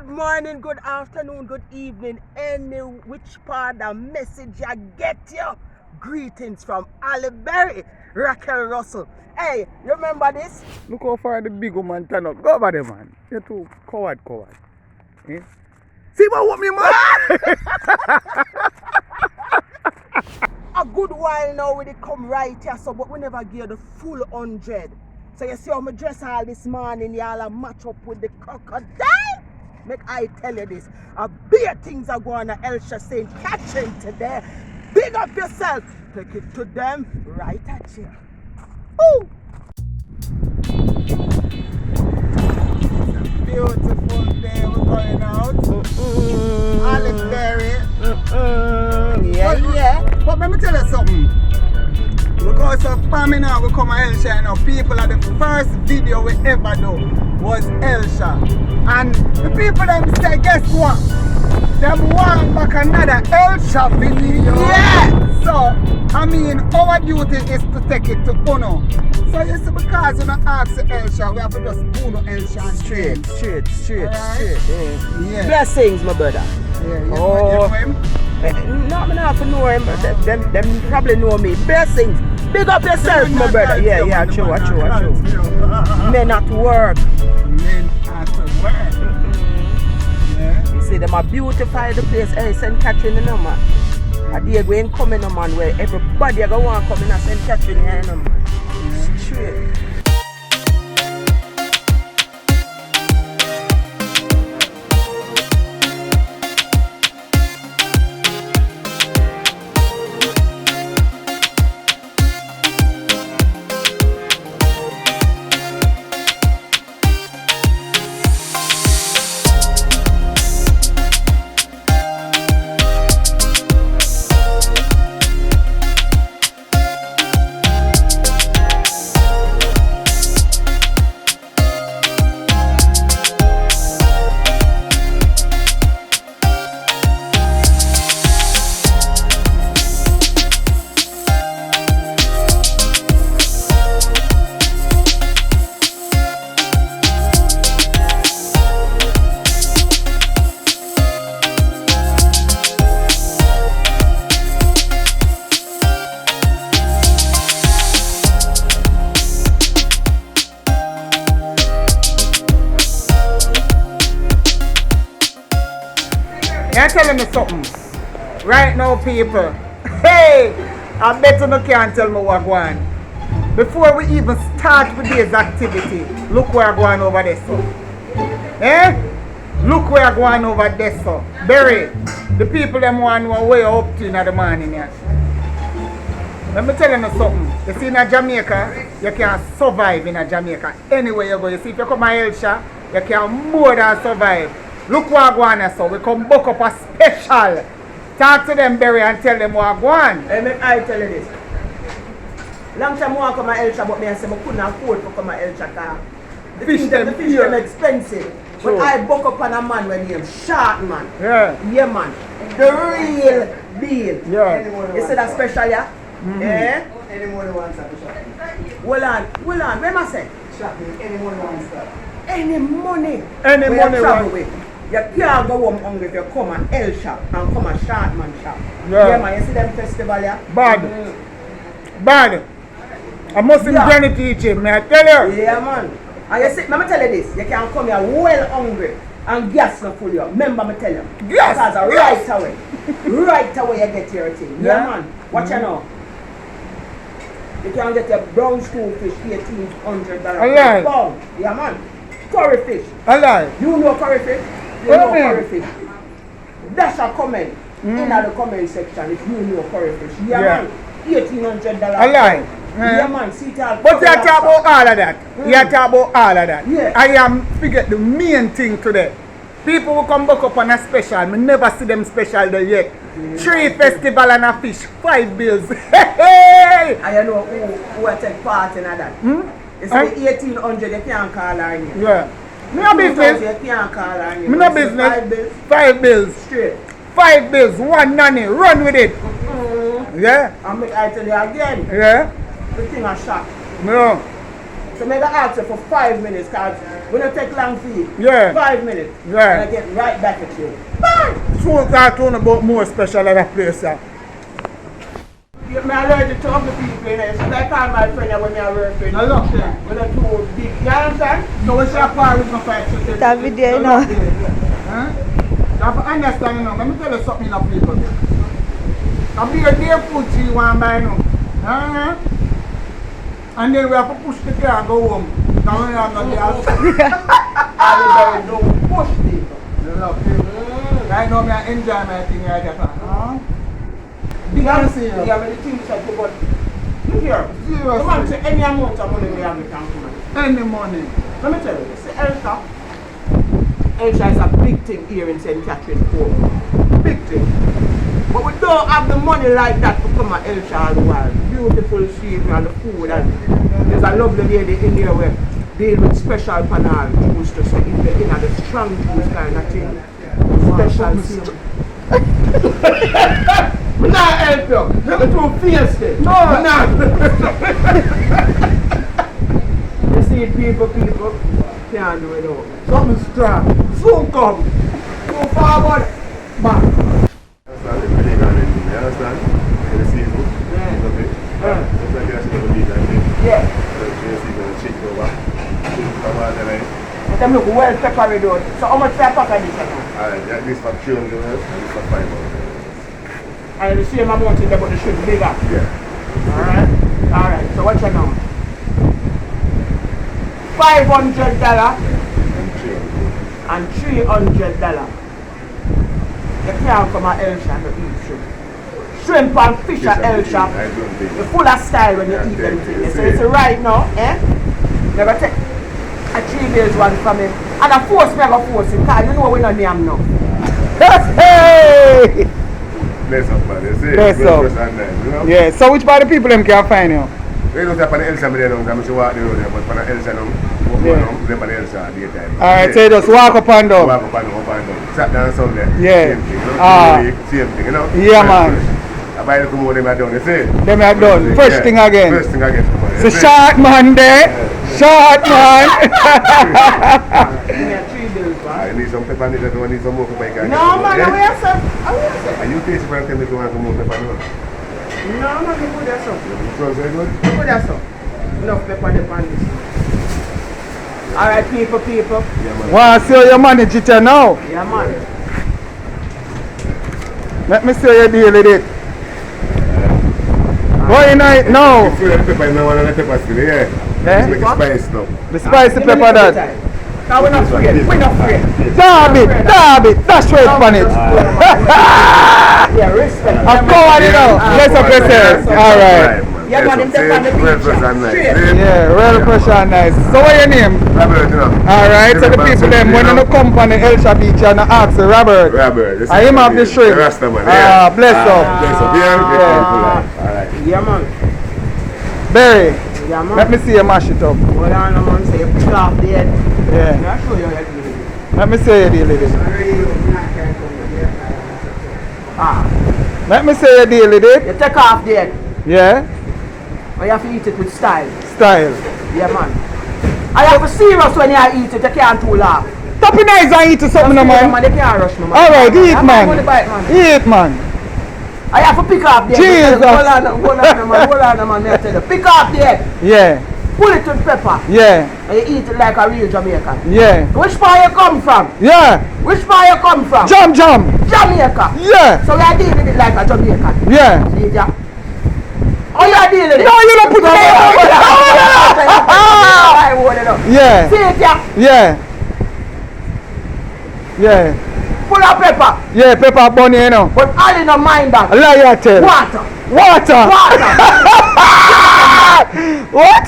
morning, good afternoon, good evening, any which part of message I get you. Greetings from Helshire, Raquel Russell. Hey, you remember this? Look how far the big woman turn up. Go over there, man. You're too coward. Eh? See what me, man? A good while now we did come right here, so but we never give the full 100. So you see how me dress all this morning, y'all a match up with the crocodile? Make I tell you this, a big things are going on Helshire St. Catherine today. Big up yourself. Take it to them right at you. Woo! Beautiful day, we're going out. Helshire. Yeah. But let me tell you something. Because of family now, we come to Helshire now. People are the first video we ever do was Helshire. And the people them say, guess what? Them want back another Helshire video. Yeah. So, I mean, our duty is to take it to Uno. So you see, because you don't ask the Helshire, we have to just Uno Helshire Straight. Right? Yeah. Blessings, my brother. Yeah, you Oh. know him? No, I don't know him, but them probably know me. Blessings. Big up yourself, my brother. Yeah, true. Men at work. Men at work. Yeah. You see, them are beautify the place. Hey, St. Catherine, you know, man. A day going coming, no, man, where everybody are going to come in at St. Catherine, you know, man. Straight. You're telling me something. Right now, people. Hey! I bet you can't tell me what going on. Before we even start with this activity, look where I'm going over there, so. Eh? Look where I'm going over there, so. Barry, the people them want to way up to in the morning here. Let me tell you something. You see in Jamaica, you can survive in Jamaica. Anywhere you go, you see if you come to Helshire, you can more than survive. Look what going on, so we come book up a special. Talk to them, Barry, and tell them what going on. Hey, make I tell you this. Long time I want to come to Helshire, but me I say I couldn't afford to come to Helshire. The fish them expensive. True. But I book up on a man when he's short, man. Yeah. Yeah, man. The real deal. Yeah. You see that special, yeah? Mm-hmm. Eh? Anyone wants that shop. Hold on. What am I saying? Shopping. Anyone wants that. Any money. Any where money you travel want. with. You can't go home hungry if you come and Helshire and come and short man shop. Yeah. Man, you see them festival, yeah? Bad. I mustn't granny teach him, may I tell you? Yeah, man. And you see, let me tell you this. You can come here well hungry and gas not full you. Remember me tell you. Yes. Because right away. Right away you get your thing. Yeah, man. Watch you now. You can get your brown school fish $1,800 Alive. per pound. Yeah, man. Curry fish. Alive. You know curry fish? You What know do you curry fish. Dash a comment in the comment section if you know curry fish. Yeah, man. $1,800. Alive. Yeah, man. See it all. But you talk about all of that. You talk about all of that. Yeah. I am forget the main thing today. People will come back up on a special. Me never see them special there yet. 3 festival and a fish, 5 bills. Hey! And you know who will take part in that? You see 1,800 you can't call her in. Yeah. Me no business. You can't call her in. Me no business. 5 bills. 5 bills. Straight. 5 bills. 1 nanny. Run with it. Yeah. And make I tell you again. Yeah. The thing a shock. No. So maybe ask you for 5 minutes, cause we don't take long for you. Yeah. 5 minutes. Yeah. And I get right back at you. Bye! Soon cartoon about more special at that place, sir. Yeah, me allergic to other people in there. So I call my friend when I work with. I love them. When I too big. You understand? So we shall part with my fight. That video, you know. Huh? You have to understand, you know. Let me tell you something, you know, people. I'll be a dear food tree one by now. And then we have to push the car and go home. Now we have no gas. I don't push people. You love people. Right now, I enjoy my thing right there. Big Yeah, see you. yeah, but the things I forgot. Look here. Seriously. The man say any amount of money we have in town for. Any money. Let me tell you, see Helshire. Helshire is a big thing here in St. Catherine Port. Big thing. But we don't have the money like that to come at Helshire all the while. Beautiful sheep and the food, and there's a lovely lady in here where deal with special panel juice to say in the strong juice kind of thing. Special seal. I'm not help you. You're too fierce. No, I'm not. You see people can't do it all. Something strong. Soon come. Go forward. Back. Understand? The vinegar and everything, you understand? And the seafood. Yeah. It's okay. Just like you see the meat and thing. Yeah. The seafood and chicken over. Come on, then Them look well peppery though. So how much pepper can you say now? Alright, this for 300 and this for 500. And the same amount in there but the should be bigger. Yeah. Alright? Alright, so what's your number? $500 And 300. and $300. You can't come at Helshire to eat shrimp. Shrimp and fish at Helshire. I don't think. You're full of style when you Yeah, eat them thank things. you. So it's right now, eh? Never take a 3 days one from him. And I force me, I go force it, because you know we don't name now. Hey! Bless up, man. You see? Bless up. And nice, you know? Yeah, so which part of the people them can find you? We don't have an Helshire there now, I'm walk the road there, but for an Helshire now, them an Helshire daytime. Alright, so you just walk up and down. Walk up and down. Saturday and Sunday. Yeah. Same thing, you know? Ah. Same thing, you know? Yeah, man. I buy the commode, them are done, you see? Them are done. First thing again. First thing again. Come on, So you see? short man there. Short man. Give me a 3 days one. I need some pepper, I need some more pepper. No, man, Yeah? I wear some. I wear some. And you taste it and tell me if you want some more pepper, no? No, no, you put that some. It sounds very good. You put that some. Enough pepper the pan this. Alright, people. Yeah, man. Want to see how you manage it here now? Yeah, man. Let me see how you deal with it. Go in it now. You feel the pepper, you know one of the pepper still, yeah? Eh? Just make it spice now. The spicy pepper that. Now we're not afraid. We're not afraid. Dab it. That's right on it. Yeah, respect. I'm going you know. Bless up yourself. Alright. Yeah, man, them pepper on the beach. Straight. Yeah, real fresh and nice. So what your name? Robert, you know. Alright, so the people them when you come on the Helshire Beach and ask Robert. Robert. I him have the shrimp. The Rasta man, Ah, yeah. bless up. Bless up, yeah. Alright. Yeah, man. Berry, Yeah, man. let me see you mash it up. Hold on, man. Say you pick off the head. Yeah. I'll show you how to do it. Let me see you deal with it. Let me see you deal with it. You take off the head. Yeah. But you have to eat it with style. Style. Yeah, man. I have to serious when you eat it. You can't too laugh. Top your eyes and eat something, no, man. They can't rush me, man. Alright, eat, I'm man. gonna bite, man. Eat, man. I have to pick up the head. Jesus. Hold on, man. May I tell you. Pick up the head. Yeah. Pull it with pepper. Yeah. And you eat it like a real Jamaican. Yeah. Which part you come from? Yeah. Which part you come from? Jam. Jamaica. Yeah. So we are dealing with it like a Jamaican. Yeah. See ya? Oh, you are dealing with it? No, you don't put it in. Yeah. See it, yeah? Yeah. Yeah. Full of pepper. Yeah, pepper bunny, you know. But all in the mind that. Lie you tell. Water. Water. What?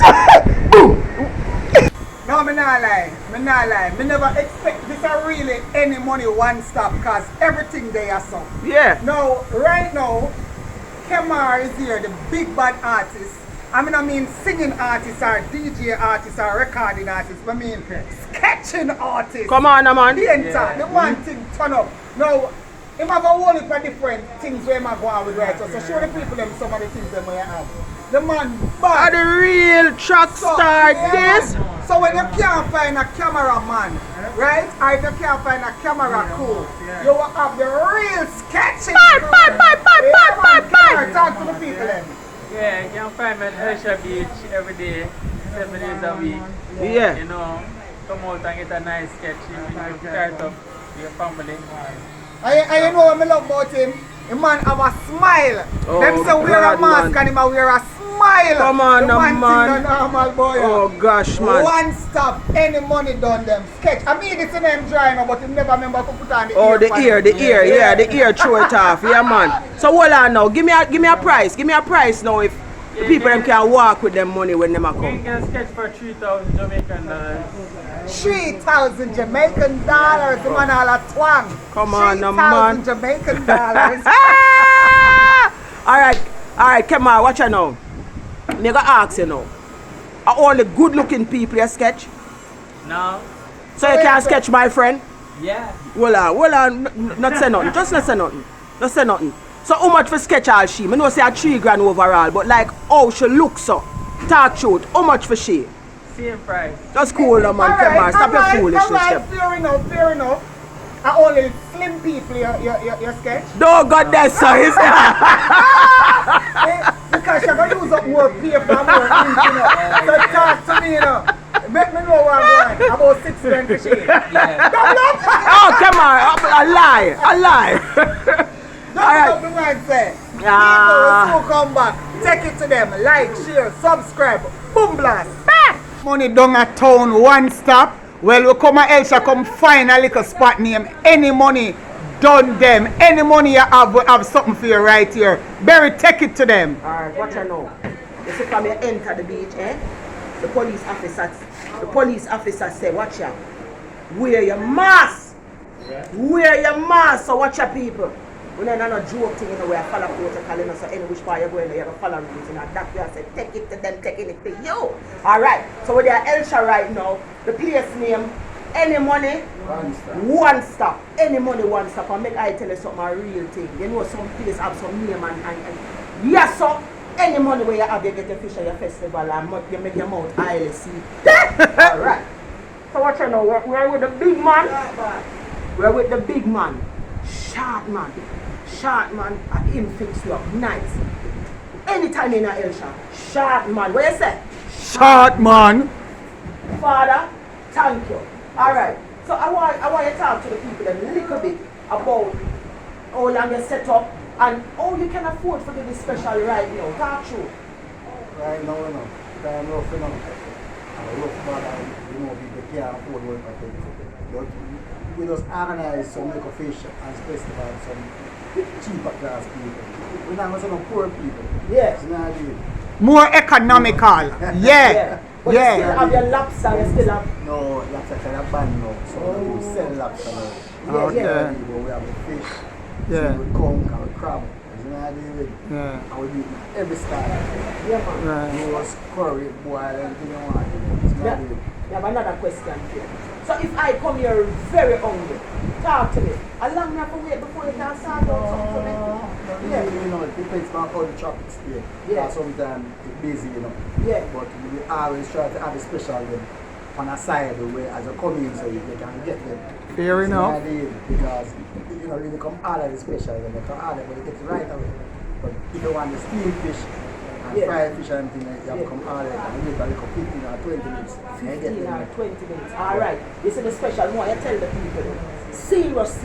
No, me not lie. Me never expect this are really any money one stop because everything they are so. Yeah. Now, right now, Kemar is here, the big bad artist. I mean singing artist or DJ artist or recording artist. I mean sketching artist. Come on, man. Painter, the one thing turn up. Now, him have a whole heap of different things where him go on with right. So show the people them some of the things them where you have. The man Are bad. the real track star yeah, this? man. So when you can't find a cameraman, right? Or if you can't find a camera crew, you will have the real sketching crew. Bye. Talk to the people then. Yeah, you can find me at Helshire Beach every day, 7 days a week. Yeah. You know, come out and get a nice sketch if you try to with your family. And you know what I love about him? The man have a smile. Oh, Them say wear a God, mask man. and him a wear a smile. Come on, the man. man. Thing the normal boy. Oh gosh, man. One stop, any money done them. Sketch. I mean it's in them dry now, but he never remember to put on the Oh, ear. the for ear, him. the ear, throw it off, yeah, man. So hold on now, give me a price now if the people them can walk with them money when them a You come. can sketch for 3,000 Jamaican dollars. 3,000 Jamaican dollars. The man all a twang. Come on, now, 3,000 man. Jamaican dollars. Alright, come on, watch out now. Me gonna ask you now. Are all the good looking people you sketch? No? So you can sketch my friend? Yeah. Hold on, not say nothing. Just not say nothing. Not say nothing. So how much for sketch all she? Me know say a 3 grand overall, but like how she looks so. Talk truth, how much for she? Same price. Just cool now, man. Come on, stop your foolishness. Alright, Step. fair enough. And only slim people you sketch. No, God, that's so. Because you're going to use up more paper and more ink, you know. So talk to me, you know. Make me know where I'm going. About 6 grand for shade. Yeah. Oh, come on. A lie. That's what the man say. Ah. People will soon come back. Take it to them. Like, share, subscribe. Boom blast. Money down a town, one stop. Well, we come at Helshire, come find a little spot name. Any money, done them. Any money you have, we have something for you right here. Barry, take it to them. Alright, watch her now. You see from you enter the beach, the police officer say, watch out. Wear your mask. Wear your mask. So watch your people. We don't have no joke thing, you know, where I follow protocol, you know, so any which part you're going, you have to follow rules, you know, that way I say, take it to them, taking it to you. Alright, so we're there at Helshire right now. The place name, any money, one stop. Any money, one stop. And make I tell you something, a real thing. You know, some place have some name and yes, so any money where you have, you get your fish at your festival and you make your mouth highly see. Alright. So watch out now, we're with the big man. We're with the big man. Short man, and him fix you up nice. Anytime in a Helshire, short man. What you say? Short man. Father, thank you. Alright. So I want you to talk to the people a little bit about how long you set up and how you can afford to do this special right now. Talk through. Right now, you know, I'm rough, you know. I'm rough, but you know, people can't afford work at it. But we just organize some little fish and festival, some cheaper class people. We're not going to poor people. Yes. You know what I mean? More economical. Yeah. But you still have your lobster, you still have. No, lobster kind of banned now. So we sell lobster now. Okay. But we have the fish. Yeah. We conch and we crab. You know what I mean? Yeah. And we do every style. Yeah, man. Right. You was curry, boil, anything you want. You know what I mean? We have another question here. So if I come here very hungry, talk to me. How long you have to wait before you can start out something for me? Yeah, you know, it depends on how the traffic stay. Yeah. Sometimes it's busy, you know. Yeah. But we always try to have a special them on a side where as you come in so you can get them. Fair enough. So because you know really come all of the special them, they come all of it, but you get it right away. But if you want the steamed fish and fried fish and everything, you have to come all of it and you wait like 15 or 20 minutes. 15 or 20 minutes. Alright. You see the special one, you tell the people. Serious.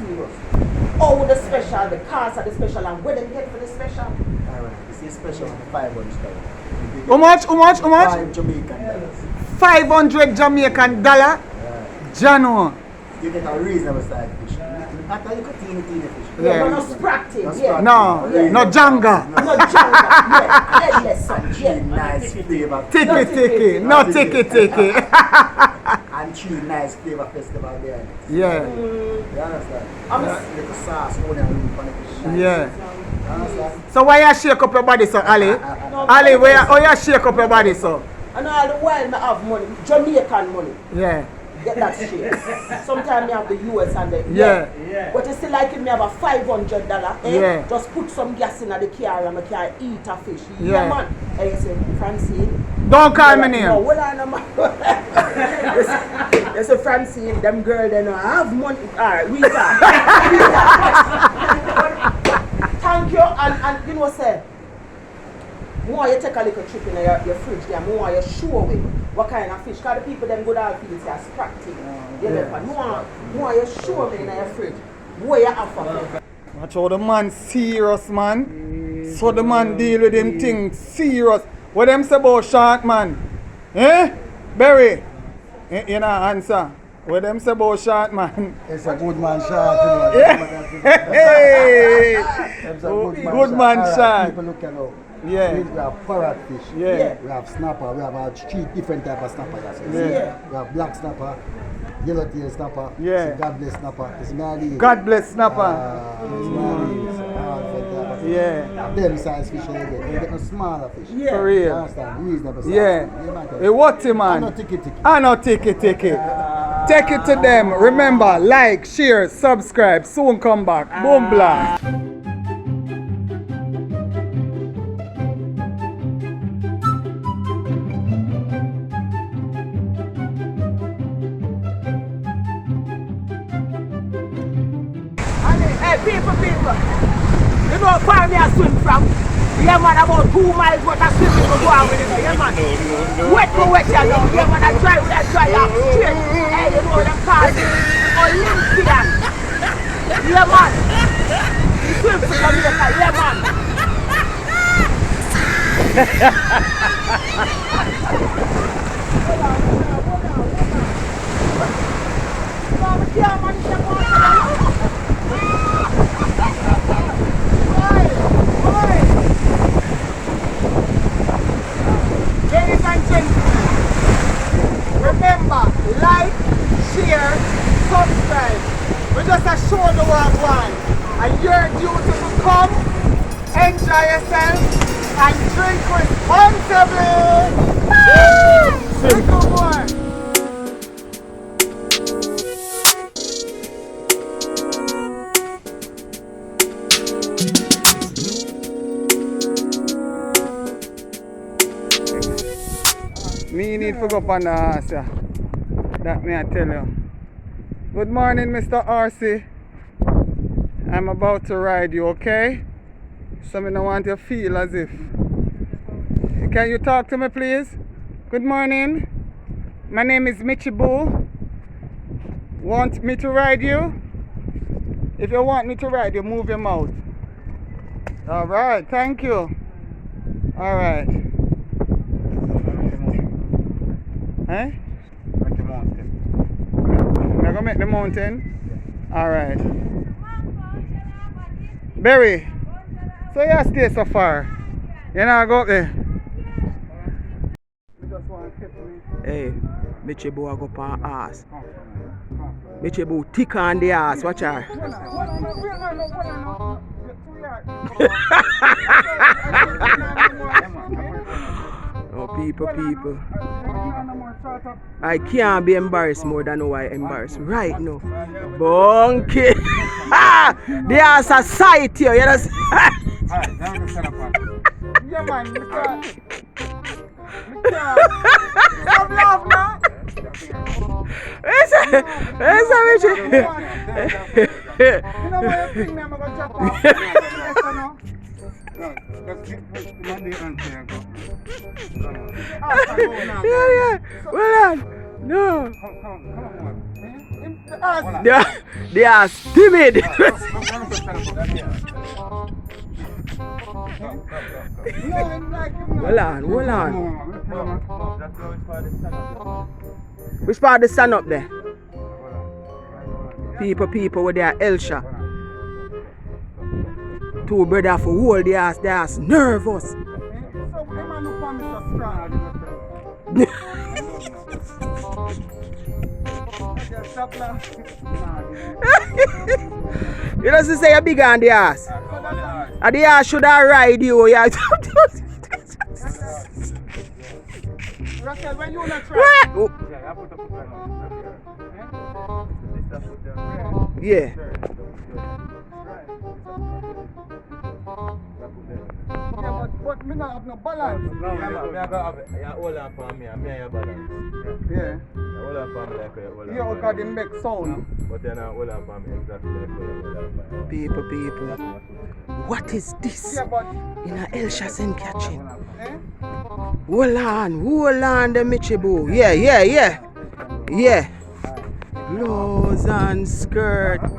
Oh, the special, the cost of the special, and where they get for the special. Alright, you see special on $500. How much? 5 Jamaican dollars. 500 Jamaican dollar. Jano. You get a reasonable size fish. After you got teeny fish. Yeah, but not practice. Yeah. No, Yeah. no Janga. No jungle. Yeah. Headless son. Three Yeah. nice flavor. Tiki. No tiki. And 3 nice flavor festival there. Yeah. You understand? I'm Little sauce, onion, ring on it. Nice. Yeah. You understand? So why you shake up your body, so Ali? Ali, how you shake up your body, so? And all the while I have money, Jamaican money. Yeah. Get that straight. Sometimes me have the US and the Yeah. But you still like if me have a $500, Yeah. just put some gas in the car and I can eat a fish. Yeah. Man. And you say, Francine. Don't call me name. No, well, I know, man. You say, Francine, them girl, they know I have money. Alright, we got. Thank you, and you know, say, more you take a little trip in your fridge there, more you show me what kind of fish. Because the people them good at feed say scratching. More you show me in your fridge. What you have for me. Watch how the man serious, man. So the man deal with them things serious. What them say about shark, man? Eh? Barry? You know answer. What them say about shark, man? It's a good man shot, you know. Hey! It's a Good man shot. People look at now. Yeah. We have parrotfish. Yeah. We have snapper. We have 3 different types of snapper. Yeah. We have black snapper, yellowtail snapper, Yeah. God bless snapper. It's Mali. God bless snapper. It's Mali. Yeah. Them size fish again. You get no smaller fish. For real. You understand? Reasonable size. Yeah. Hey, what man? I know ticket. I know take it. Take it to them. Remember, like, share, subscribe. Soon come back. Boom blast. Hey, people. You know where me I swim from? Yeah, man, about 2 miles worth of swimming to go on with it. Yeah, man. Wet, you know. Yeah, man, I dry with that dry off straight. Hey, you know them cars. Olympian. Yeah, man. You swim to Jamaica. Yeah, man. Ladies and gentlemen, remember, like, share, subscribe. We just a show the world one. And your duty to come, enjoy yourself, and drink responsibly. Drink more. Me need to go up on the horse, yeah. That me I tell you. Good morning, Mr. RC. I'm about to ride you, okay? So I don't want you to feel as if. Can you talk to me, please? Good morning. My name is Mitchy Boo. Want me to ride you? If you want me to ride you, move your mouth. Alright, thank you. Alright. Eh? Make the mountain. We're gonna make the mountain? Alright. Barry, so you stay so far? You know, go up there. Hey, Mitchy boy go up on ass. Mitchy boy thick on the ass, watch her. Oh, people. I can't be embarrassed more than how I embarrassed right now. Bunky! The ass a sight here, you understand? Yeah, man, stop laughing now. Mitchy. You know what you think me, I'm gonna chop off. Yeah. Well on. No. They are timid. Hold on. Which part of the sun up there? People with their Helshire. 2 brothers for hold their ass nervous. You know, say you're big on the ass. And the ass should have ride you. Yeah. Russell, when you not try. Yeah. Yeah, but me not have no balance. Yeah, hold on for me, and your balance. Yeah. Hold on for me like you hold on. Yeah, because they make sound. But then hold on for me exactly like you hold on for me. People. What is this? Yeah, but In a Helshire St. Catherine. eh? Hold on, the Michibu. Yeah. Blouse and skirt. Bye.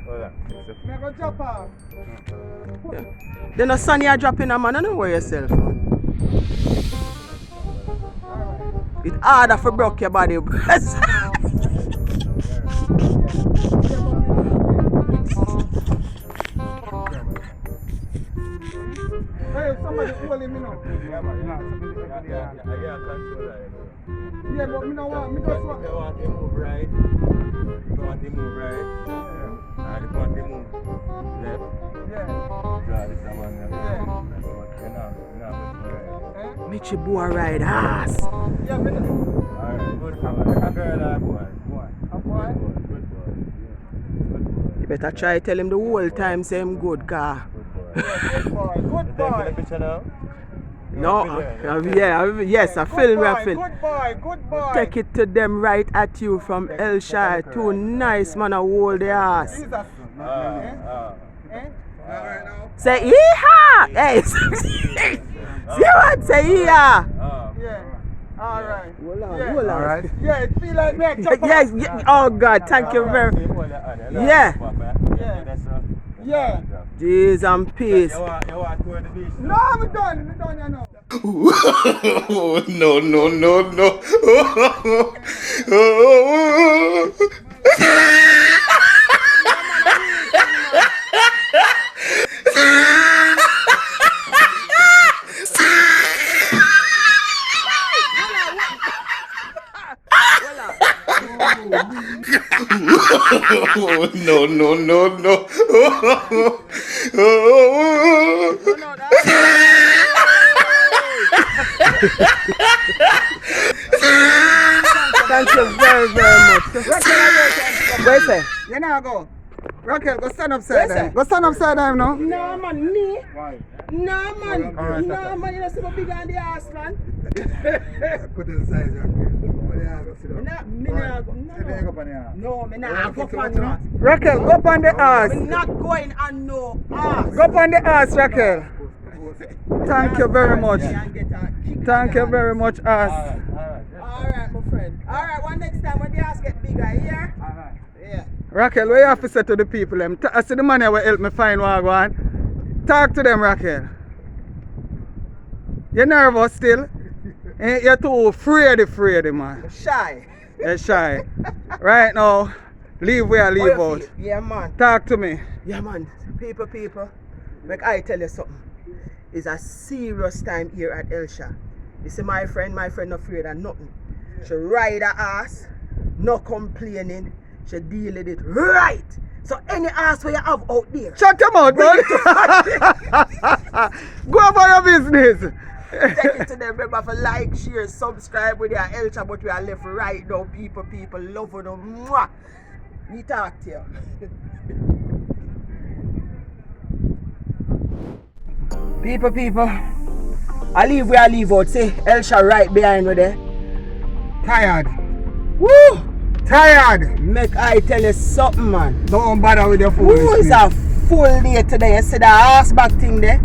Hold on. Me go drop off. Then the sun you're dropping a man, I don't worry yourself. It's harder for broke your body. Hey, somebody holding me now. Yeah, controller. Yeah, but me no want. Me just want. You want to move right. You want to move right. And you want to move left. Yeah. Draw this one. Michibu ride ass. Yeah, me. Alright, good boy. Like a girl or a boy? A boy. Good boy. You better try tell him the whole time say him good car. Good boy. Taking the picture now? No, yes, I film. Good boy. Take it to them right at you from Helshire. Too nice man, I hold the ass. Jesus. Alright now. Say yeehaw! Hey, see what? Say yeehaw! Yeah. Alright. Hold on. Alright. Yeah, it feel like me. Yes, oh God, thank you very much. Yeah. Yeah. Jeez and peace. You want to tour the beach? No, I'm done you know. Thank you very much. Where is it? You know go. Raquel, go stand upside down. Go stand upside down now. No man, me? Why? No man. Alright, No man, you don't see my big on the ass man. Put it aside, Raquel. No, me not go on that. Raquel, go up on the ass. Me not going on no ass. Go up on the ass, Raquel. Thank you very much. Thank you very much, ass. Alright, my friend. Alright, one next time when the ass get bigger, here. Yeah. Raquel, what you have to say to the people? I see the man here will help me find what I want. Talk to them, Raquel. You nervous still? You're too afraid, man. Shy. You're shy. Right now, leave where I leave out. Yeah, man. Talk to me. Yeah, man. People. Make I tell you something. It's a serious time here at Helshire. You see, my friend not afraid of nothing. She ride her ass, no complaining. She deal with it right. So any ass where you have out there, Shut your mouth, bud. Go about your business. take it to them. Remember for like, share, subscribe with your Helshire, but we are left right now. People, love you. Mwah. We talk to you. People. I leave out. Say Helshire right behind me there. Tired. Woo! Tired. Make I tell you something, man. Don't bother with your Who is foolishness. a full day today? You see the ass back thing there?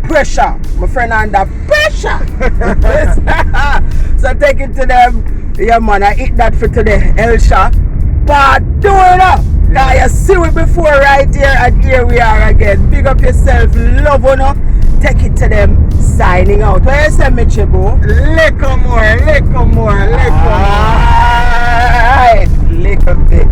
Pressure. My friend under pressure. So take it to them. Yeah, man, I eat that for today. Helshire. But do it up. Cause you see it before right here, and here we are again. Big up yourself. Love you know. Take it to them. Signing out. Where you say, Michibu? Lick more. Alright. Lick a bit.